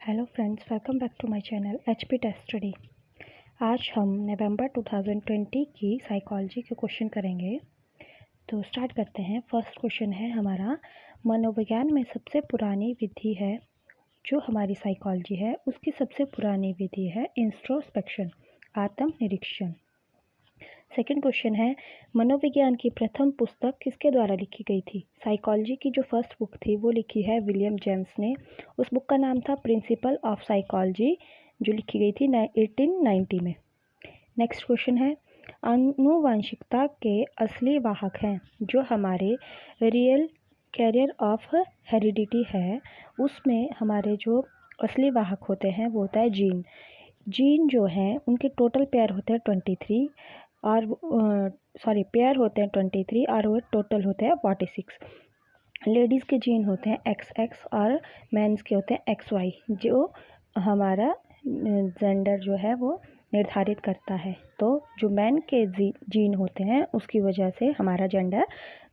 Hello friends, welcome back to my channel HP test study. आज हम नवंबर 2020 की psychology के क्वेश्चन करेंगे। तो स्टार्ट करते हैं। फर्स्ट क्वेश्चन है हमारा, मनोविज्ञान में सबसे पुरानी विधि है जो हमारी साइकोलॉजी है उसकी सबसे पुरानी विधि है इंट्रोस्पेक्शन, आत्मनिरीक्षण। सेकंड क्वेश्चन है, मनोविज्ञान की प्रथम पुस्तक किसके द्वारा लिखी गई थी? साइकोलॉजी की जो फर्स्ट बुक थी वो लिखी है विलियम जेम्स ने। उस बुक का नाम था प्रिंसिपल ऑफ साइकोलॉजी, जो लिखी गई थी 1890 में। नेक्स्ट क्वेश्चन है, आनुवंशिकता के असली वाहक हैं जो हमारे रियल कैरियर ऑफ हेरिडिटी है, उसमें हमारे जो असली वाहक होते हैं वो होता है जीन। जीन जो हैं उनके टोटल पेयर होते हैं 23 और पेयर होते हैं 23 और वो टोटल होते हैं 46। लेडीज़ के जीन होते हैं XX और मेंस के होते हैं XY, जो हमारा जेंडर जो है वो निर्धारित करता है। तो जो मैन के जीन होते हैं उसकी वजह से हमारा जेंडर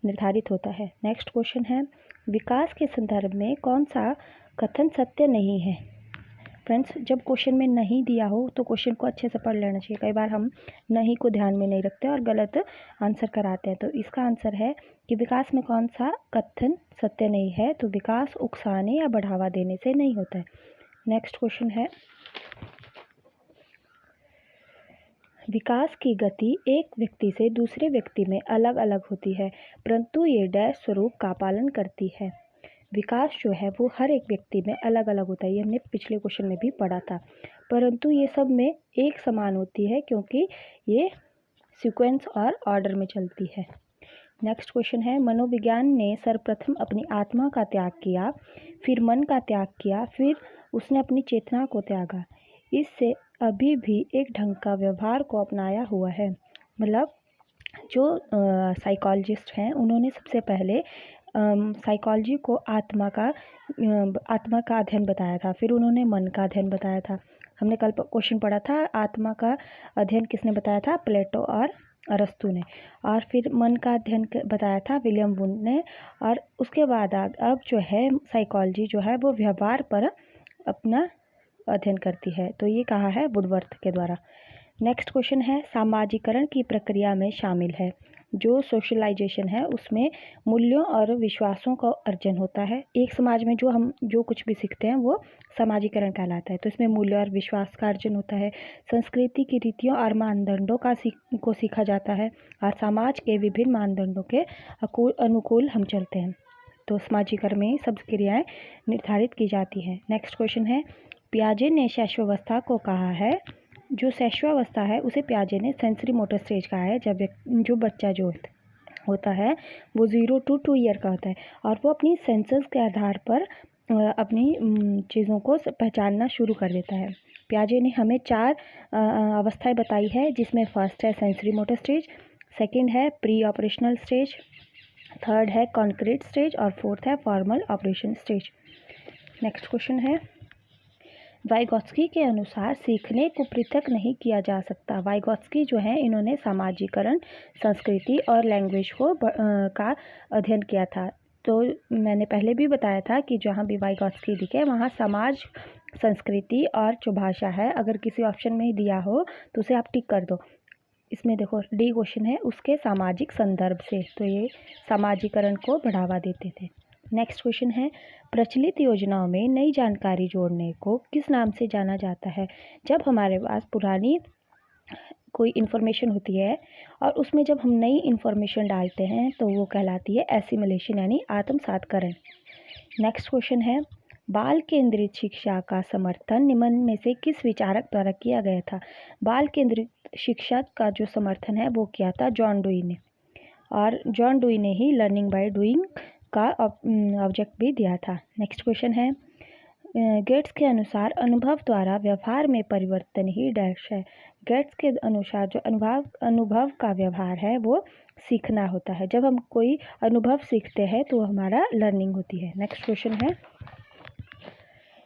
निर्धारित होता है। नेक्स्ट क्वेश्चन है, विकास के संदर्भ में कौन सा कथन सत्य नहीं है? फ्रेंड्स, जब क्वेश्चन में नहीं दिया हो तो क्वेश्चन को अच्छे से पढ़ लेना चाहिए। कई बार हम नहीं को ध्यान में नहीं रखते और गलत आंसर कराते हैं। तो इसका आंसर है कि विकास में कौन सा कथन सत्य नहीं है? तो विकास उकसाने या बढ़ावा देने से नहीं होता है। नेक्स्ट क्वेश्चन है, विकास की गति एक व्यक्ति से दूसरे व्यक्ति में अलग अलग होती है, परंतु ये डैश स्वरूप का पालन करती है। विकास जो है वो हर एक व्यक्ति में अलग अलग होता है, ये हमने पिछले क्वेश्चन में भी पढ़ा था, परंतु ये सब में एक समान होती है क्योंकि ये सीक्वेंस और ऑर्डर में चलती है। नेक्स्ट क्वेश्चन है, मनोविज्ञान ने सर्वप्रथम अपनी आत्मा का त्याग किया, फिर मन का त्याग किया, फिर उसने अपनी चेतना को त्यागा। इससे अभी भी एक ढंग का व्यवहार को अपनाया हुआ है। मतलब जो साइकोलॉजिस्ट हैं उन्होंने सबसे पहले साइकोलॉजी को आत्मा का अध्ययन बताया था, फिर उन्होंने मन का अध्ययन बताया था। हमने कल क्वेश्चन पढ़ा था, आत्मा का अध्ययन किसने बताया था? प्लेटो और अरस्तु ने। और फिर मन का अध्ययन बताया था विलियम वुंड ने। और उसके बाद अब जो है साइकोलॉजी जो है वो व्यवहार पर अपना अध्ययन करती है। तो ये कहा है वुडवर्थ के द्वारा। नेक्स्ट क्वेश्चन है, सामाजिकरण की प्रक्रिया में शामिल है। जो सोशलाइजेशन है उसमें मूल्यों और विश्वासों का अर्जन होता है। एक समाज में हम जो कुछ भी सीखते हैं वो सामाजिकरण कहलाता है। तो इसमें मूल्य और विश्वास का अर्जन होता है। संस्कृति की रीतियों और मानदंडों को सीखा जाता है और समाज के विभिन्न मानदंडों के अनुकूल हम चलते हैं। तो सामाजिकरण में सब क्रियाएं निर्धारित की जाती हैं। नेक्स्ट क्वेश्चन है, पियाजे ने शैशवावस्था को कहा है। जो शैशवावस्था है उसे पियाजे ने सेंसरी मोटर स्टेज कहा है, जब जो बच्चा जो होता है वो 0 to 2 ईयर का होता है और वो अपनी सेंसर्स के आधार पर अपनी चीज़ों को पहचानना शुरू कर देता है। पियाजे ने हमें 4 अवस्थाएं बताई है, जिसमें फर्स्ट है सेंसरी मोटर स्टेज, सेकंड है प्री ऑपरेशनल स्टेज, थर्ड है कॉन्क्रीट स्टेज और फोर्थ है formal operation stage. Next question है, वाइगोत्स्की के अनुसार सीखने को पृथक नहीं किया जा सकता। वाइगोत्स्की जो है इन्होंने सामाजिकरण, संस्कृति और लैंग्वेज का अध्ययन किया था। तो मैंने पहले भी बताया था कि जहाँ भी वाइगोत्स्की लिखे वहाँ समाज, संस्कृति और जो भाषा है, अगर किसी ऑप्शन में ही दिया हो तो उसे आप टिक कर दो। इसमें देखो डी क्वेश्चन है उसके सामाजिक संदर्भ से, तो ये सामाजिकरण को बढ़ावा देते थे। नेक्स्ट क्वेश्चन है, प्रचलित योजनाओं में नई जानकारी जोड़ने को किस नाम से जाना जाता है? जब हमारे पास पुरानी कोई इन्फॉर्मेशन होती है और उसमें जब हम नई इन्फॉर्मेशन डालते हैं तो वो कहलाती है एसिमिलेशन, यानी आत्मसातकरण। नेक्स्ट क्वेश्चन है, बाल केंद्रित शिक्षा का समर्थन निम्न में से किस विचारक द्वारा किया गया था? बाल केंद्रित शिक्षा का जो समर्थन है वो किया था जॉन डुई ने, और जॉन डुई ने ही लर्निंग बाय डूइंग का ऑब्जेक्ट भी दिया था। नेक्स्ट क्वेश्चन है, गेट्स के अनुसार अनुभव द्वारा व्यवहार में परिवर्तन ही डैश है। गेट्स के अनुसार जो अनुभव का व्यवहार है वो सीखना होता है। जब हम कोई अनुभव सीखते हैं तो हमारा लर्निंग होती है। नेक्स्ट क्वेश्चन है,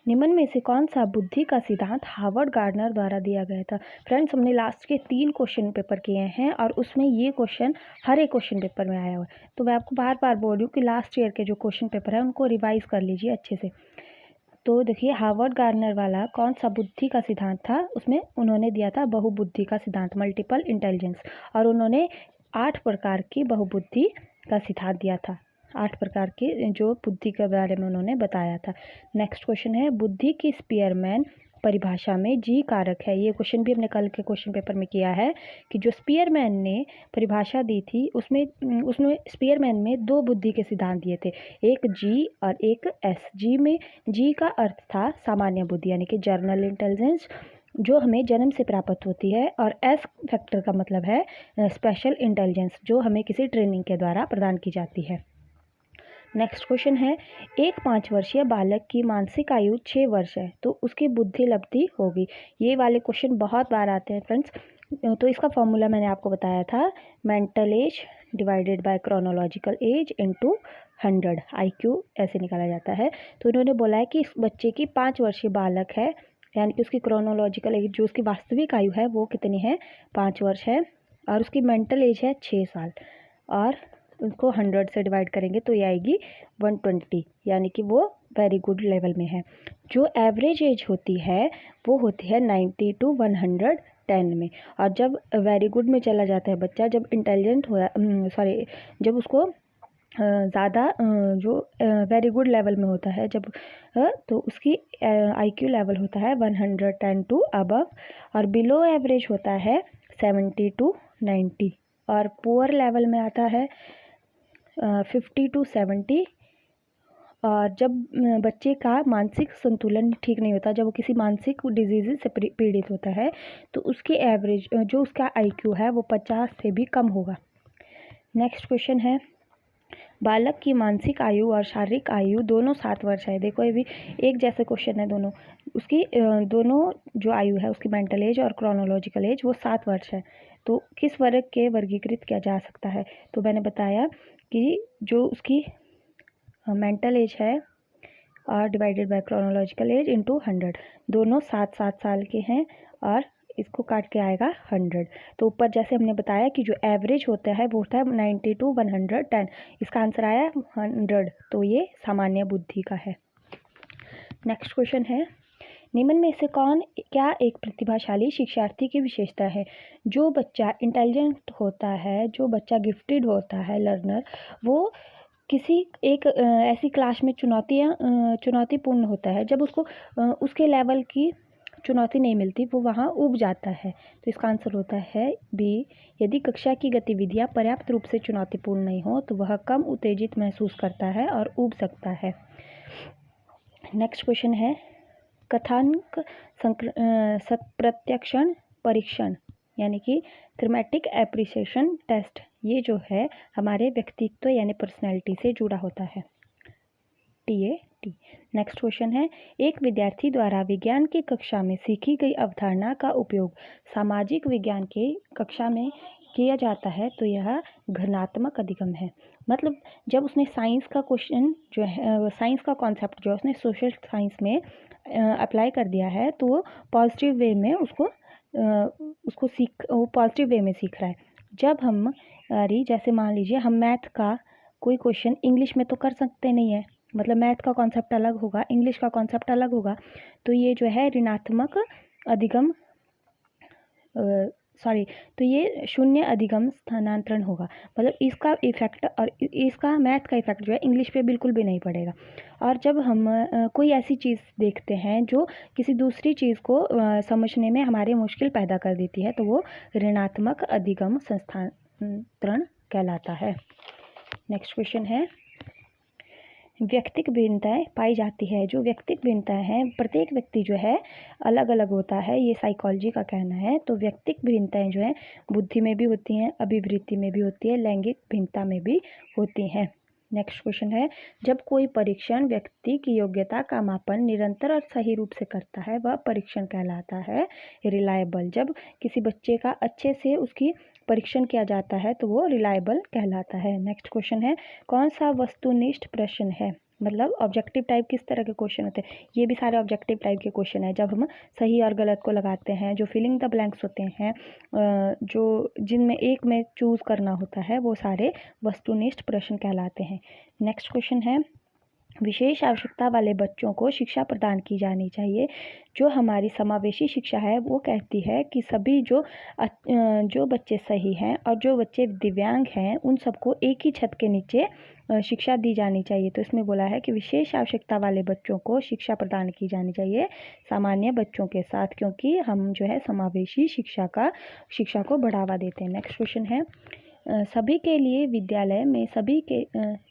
निम्न में से कौन सा बुद्धि का सिद्धांत हार्वर्ड गार्डनर द्वारा दिया गया था? फ्रेंड्स, हमने लास्ट के 3 क्वेश्चन पेपर किए हैं और उसमें ये क्वेश्चन हर एक क्वेश्चन पेपर में आया हुआ है। तो मैं आपको बार बार बोल रही हूँ कि लास्ट ईयर के जो क्वेश्चन पेपर है उनको रिवाइज कर लीजिए अच्छे से। तो देखिए हार्वर्ड गार्डनर वाला कौन सा बुद्धि का सिद्धांत था, उसमें उन्होंने दिया था बहुबुद्धि का सिद्धांत, मल्टीपल इंटेलिजेंस, और उन्होंने 8 प्रकार की बहुबुद्धि का सिद्धांत दिया था। 8 प्रकार की जो बुद्धि के बारे में उन्होंने बताया था। नेक्स्ट क्वेश्चन है, बुद्धि की स्पीयरमैन परिभाषा में जी कारक है। ये क्वेश्चन भी हमने कल के क्वेश्चन पेपर में किया है कि जो स्पीयरमैन ने परिभाषा दी थी उसमें स्पीयरमैन में 2 बुद्धि के सिद्धांत दिए थे, एक जी और एक एस। जी का अर्थ था सामान्य बुद्धि यानी कि जनरल इंटेलिजेंस, जो हमें जन्म से प्राप्त होती है, और एस फैक्टर का मतलब है स्पेशल इंटेलिजेंस, जो हमें किसी ट्रेनिंग के द्वारा प्रदान की जाती है। नेक्स्ट क्वेश्चन है, एक 5 वर्षीय बालक की मानसिक आयु 6 वर्ष है तो उसकी बुद्धि लब्धि होगी। ये वाले क्वेश्चन बहुत बार आते हैं फ्रेंड्स। तो इसका फॉर्मूला मैंने आपको बताया था, mental as divided by chronological age into 100, IQ ऐसे निकाला जाता है। तो उन्होंने बोला है कि इस बच्चे की 5 वर्षीय बालक है, यानी कि उसकी क्रोनोलॉजिकल एज जो उसकी वास्तविक आयु है वो कितनी है, 5 वर्ष है, और उसकी मेंटल एज है 6 साल, और उसको 100 से डिवाइड करेंगे तो ये आएगी 120, यानी कि वो वेरी गुड लेवल में है। जो एवरेज एज होती है वो होती है 90 to 110 में, और जब वेरी गुड में चला जाता है बच्चा, जब इंटेलिजेंट हो जब उसको ज़्यादा जो वेरी गुड लेवल में होता है जब तो उसकी IQ लेवल होता है 110 टू अबव, और बिलो एवरेज होता है 70 to 90, और पुअर लेवल में आता है 50 to 70। और जब बच्चे का मानसिक संतुलन ठीक नहीं होता, जब वो किसी मानसिक डिजीज़ से पीड़ित होता है, तो उसकी एवरेज जो उसका IQ है वो 50 से भी कम होगा। नेक्स्ट क्वेश्चन है, बालक की मानसिक आयु और शारीरिक आयु दोनों 7 वर्ष है। देखो ये भी एक जैसे क्वेश्चन है दोनों। उसकी दोनों जो आयु है उसकी मेंटल एज और क्रोनोलॉजिकल एज वो 7 वर्ष है, तो किस वर्ग के वर्गीकृत किया जा सकता है। तो मैंने बताया कि जो उसकी मेंटल एज है और divided by chronological age into 100, दोनों 7-7 साल के हैं, और इसको काट के आएगा 100। तो ऊपर जैसे हमने बताया कि जो एवरेज होता है वो होता है 90 to 110, इसका आंसर आया 100, तो ये सामान्य बुद्धि का है। नेक्स्ट क्वेश्चन है, निम्न में से क्या एक प्रतिभाशाली शिक्षार्थी की विशेषता है। जो बच्चा इंटेलिजेंट होता है, जो बच्चा गिफ्टेड होता है लर्नर, वो किसी एक ऐसी क्लास में चुनौतीपूर्ण होता है, जब उसको उसके लेवल की चुनौती नहीं मिलती वो वहाँ ऊब जाता है। तो इसका आंसर होता है बी, यदि कक्षा की गतिविधियाँ पर्याप्त रूप से चुनौतीपूर्ण नहीं हो तो वह कम उत्तेजित महसूस करता है और ऊब सकता है। नेक्स्ट क्वेश्चन है, कथानक प्रत्यक्षण परीक्षण यानी कि थ्रेमेटिक एप्रिसिएशन टेस्ट, ये जो है हमारे व्यक्तित्व यानी पर्सनैलिटी से जुड़ा होता है, TAT। नेक्स्ट क्वेश्चन है, एक विद्यार्थी द्वारा विज्ञान की कक्षा में सीखी गई अवधारणा का उपयोग सामाजिक विज्ञान की कक्षा में किया जाता है तो यह घनात्मक अधिगम है। मतलब जब उसने साइंस का क्वेश्चन जो है, साइंस का कॉन्सेप्ट जो उसने सोशल साइंस में अप्लाई कर दिया है, तो वो पॉजिटिव वे में वो पॉजिटिव वे में सीख रहा है। जब हम जैसे मान लीजिए हम मैथ का कोई क्वेश्चन इंग्लिश में तो कर सकते नहीं है, मतलब मैथ का कॉन्सेप्ट अलग होगा, इंग्लिश का कॉन्सेप्ट अलग होगा, तो ये जो है ऋणात्मक अधिगम तो ये शून्य अधिगम स्थानांतरण होगा। मतलब इसका इफेक्ट और इसका मैथ का इफेक्ट जो है इंग्लिश पे बिल्कुल भी नहीं पड़ेगा। और जब हम कोई ऐसी चीज़ देखते हैं जो किसी दूसरी चीज़ को समझने में हमारे मुश्किल पैदा कर देती है, तो वो ऋणात्मक अधिगम स्थानांतरण कहलाता है। नेक्स्ट क्वेश्चन है, व्यक्तिक भिन्नताएं पाई जाती है। जो व्यक्तिक भिन्नताएं हैं, प्रत्येक व्यक्ति जो है अलग अलग होता है, ये साइकोलॉजी का कहना है। तो व्यक्तिक भिन्नताएं जो है बुद्धि में भी होती हैं, अभिवृत्ति में भी होती है, लैंगिक भिन्नता में भी होती हैं। नेक्स्ट क्वेश्चन है, जब कोई परीक्षण व्यक्ति की योग्यता का मापन निरंतर और सही रूप से करता है वह परीक्षण कहलाता है रिलायबल। जब किसी बच्चे का अच्छे से उसकी परीक्षण किया जाता है तो वो रिलायबल कहलाता है। नेक्स्ट क्वेश्चन है, कौन सा वस्तुनिष्ठ प्रश्न है। मतलब ऑब्जेक्टिव टाइप किस तरह के क्वेश्चन होते हैं, ये भी सारे ऑब्जेक्टिव टाइप के क्वेश्चन है। जब हम सही और गलत को लगाते हैं, जो फिलिंग द ब्लैंक्स होते हैं, जो जिनमें एक में चूज़ करना होता है, वो सारे वस्तुनिष्ठ प्रश्न कहलाते हैं। नेक्स्ट क्वेश्चन है, विशेष आवश्यकता वाले बच्चों को शिक्षा प्रदान की जानी चाहिए। जो हमारी समावेशी शिक्षा है वो कहती है कि सभी जो बच्चे सही हैं और जो बच्चे दिव्यांग हैं उन सबको एक ही छत के नीचे शिक्षा दी जानी चाहिए। तो इसमें बोला है कि विशेष आवश्यकता वाले बच्चों को शिक्षा प्रदान की जानी चाहिए सामान्य बच्चों के साथ, क्योंकि हम जो है समावेशी शिक्षा को बढ़ावा देते हैं। नेक्स्ट क्वेश्चन है सभी के लिए विद्यालय में सभी के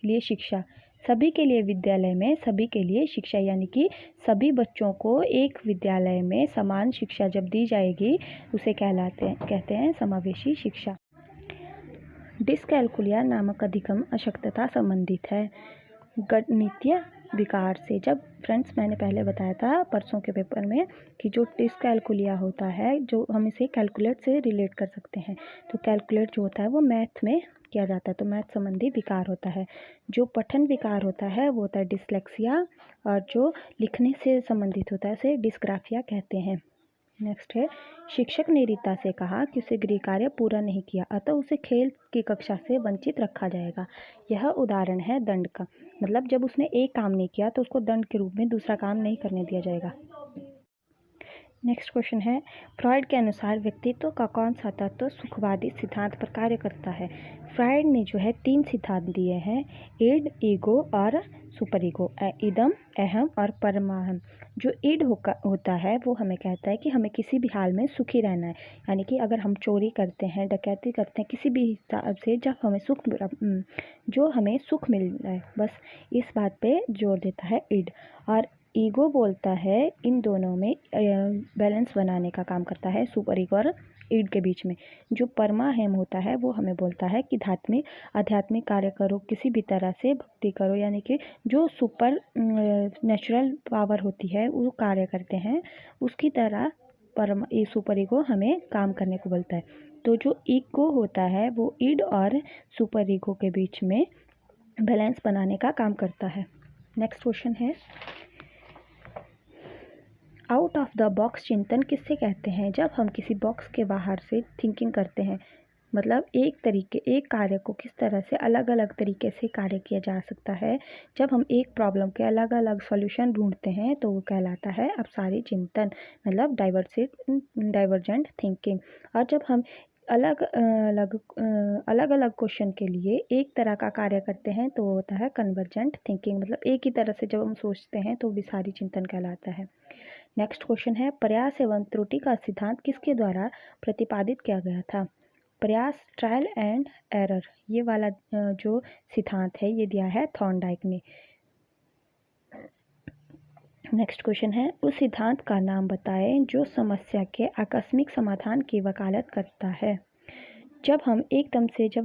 लिए शिक्षा। सभी के लिए विद्यालय में सभी के लिए शिक्षा यानी कि सभी बच्चों को एक विद्यालय में समान शिक्षा जब दी जाएगी उसे कहते हैं समावेशी शिक्षा। डिस्कैल्कुलिया नामक अधिगम अशक्तता संबंधित है गणितीय विकार से। जब फ्रेंड्स मैंने पहले बताया था परसों के पेपर में कि जो डिस्कैल्कुलिया होता है जो हम इसे कैलकुलेट से रिलेट कर सकते हैं। तो कैलकुलेट जो होता है वो मैथ में किया जाता है, तो मैथ संबंधी विकार होता है। जो पठन विकार होता है वो होता है डिसलेक्सिया, और जो लिखने से संबंधित होता है उसे डिस्ग्राफिया कहते हैं। नेक्स्ट है शिक्षक ने रीता से कहा कि उसे गृह कार्य पूरा नहीं किया अतः उसे खेल की कक्षा से वंचित रखा जाएगा। यह उदाहरण है दंड का, मतलब जब उसने एक काम नहीं किया तो उसको दंड के रूप में दूसरा काम नहीं करने दिया जाएगा। नेक्स्ट क्वेश्चन है फ्रॉइड के अनुसार व्यक्तित्व का कौन सा तत्व सुखवादी सिद्धांत पर कार्य करता है। फ्रॉइड ने जो है 3 सिद्धांत दिए हैं, इड, ईगो और सुपर ईगो, इदम, अहम और परमाहम। जो इड होता है वो हमें कहता है कि हमें किसी भी हाल में सुखी रहना है, यानी कि अगर हम चोरी करते हैं, डकैती करते हैं, किसी भी हिसाब से जब हमें जो हमें सुख मिल रहा है, बस इस बात पे जोर देता है इड। और ईगो बोलता है इन दोनों में बैलेंस बनाने का काम करता है, सुपर ईगो और ईड के बीच में। जो परमाहम होता है वो हमें बोलता है कि आध्यात्मिक कार्य करो, किसी भी तरह से भक्ति करो, यानी कि जो सुपर नेचुरल पावर होती है वो कार्य करते हैं उसकी तरह सुपर ईगो हमें काम करने को बोलता है। तो जो ईगो होता है वो ईड और सुपर ईगो के बीच में बैलेंस बनाने का काम करता है। नेक्स्ट क्वेश्चन है आउट ऑफ द बॉक्स चिंतन किससे कहते हैं। जब हम किसी बॉक्स के बाहर से थिंकिंग करते हैं, मतलब एक कार्य को किस तरह से अलग अलग तरीके से कार्य किया जा सकता है, जब हम एक प्रॉब्लम के अलग अलग सॉल्यूशन ढूंढते हैं तो वो कहलाता है अपसारी चिंतन, मतलब डाइवर्जेंट थिंकिंग। और जब हम अलग अलग क्वेश्चन के लिए एक तरह का कार्य करते हैं तो वो होता है कन्वर्जेंट थिंकिंग, मतलब एक ही तरह से जब हम सोचते हैं तो विसारी चिंतन कहलाता है। नेक्स्ट क्वेश्चन है प्रयास एवं त्रुटि का सिद्धांत किसके द्वारा प्रतिपादित किया गया था। प्रयास, ट्रायल एंड एरर, ये वाला जो सिद्धांत है ये दिया है थॉर्नडाइक ने। नेक्स्ट क्वेश्चन है उस सिद्धांत का नाम बताएं जो समस्या के आकस्मिक समाधान की वकालत करता है। जब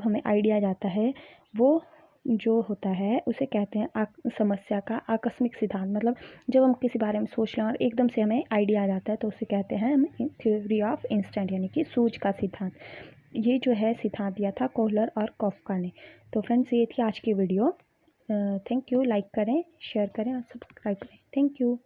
हमें आइडिया जाता है वो जो होता है उसे कहते हैं समस्या का आकस्मिक सिद्धांत, मतलब जब हम किसी बारे में सोच रहे हैं और एकदम से हमें आइडिया आ जाता है तो उसे कहते हैं हम थ्योरी ऑफ इंस्टेंट, यानी कि सूझ का सिद्धांत। ये जो है सिद्धांत दिया था कोहलर और कॉफका ने। तो फ्रेंड्स ये थी आज की वीडियो। थैंक यू, लाइक करें, शेयर करें और सब्सक्राइब करें। Thank you.